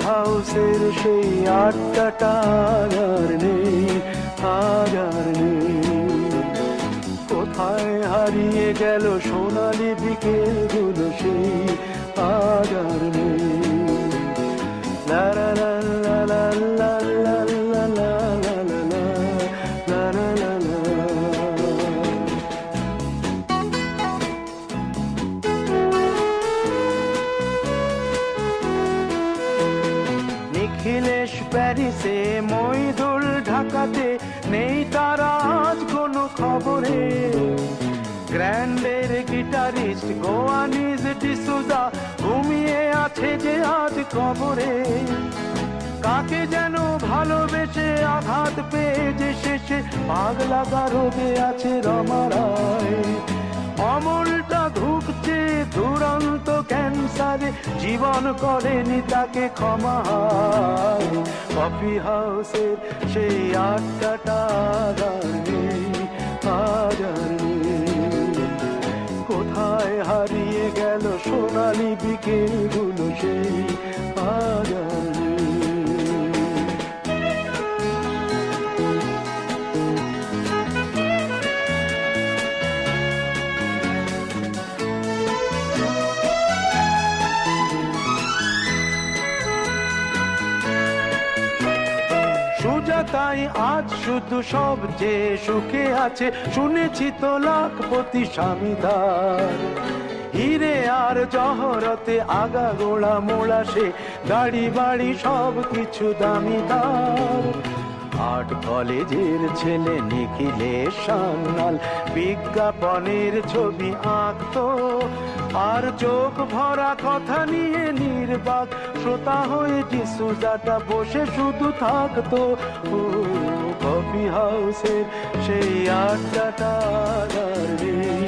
হাউসের সেই আড্ডাটা আর নেই, আজ আর নেই। কোথায় হারিয়ে গেল সোনালি বিকেলগুলো সেই আজ আর নেই। লা লা লা লা লা লা লা লা লা লা লা লা লা লা। নিখিলেশ প্যারিসে, মইদুল ঢাকাতে, নেই তারা আজ কোনো খবরে। গ্র্যান্ডের গিটারিস্ট গোয়ানিজ ডিসুজা ঘুমিয়ে আছে যে আজ কবরে। কাকে যেন ভালোবেসে আঘাত পেয়ে যে শেষে পাগলা রোগে আছে রমা রায়। অমলটা ধুকছে দুরন্ত ক্যান্সারে, জীবন করেনি তাকে ক্ষমা। কফি হাউসের সেই আড্ডাটা আর নেই, আজ আর নেই। কোথায় হারিয়ে গেল সোনালি বিকেলগুলো সেই আজ আর নেই। সুজাতাই আজ শুধু সবচেয়ে সুখে আছে, শুনেছি তো লাখপতি স্বামীদার। হিরে আর জহরতে আগা গোড়া মোড়া সে, গাড়ি বাড়ি সব কিছু দামিদার। আর্ট কলেজের ছেলে নিখিলেশ সান্যাল বিজ্ঞাপনের ছবি আঁকতো, আর চোখ ভরা কথা নিয়ে নির্বাক শ্রোতা হয়ে ডিসুজাটা বসে শুধু থাকতো। কফি হাউসের সেই আড্ডাটা আর নেই,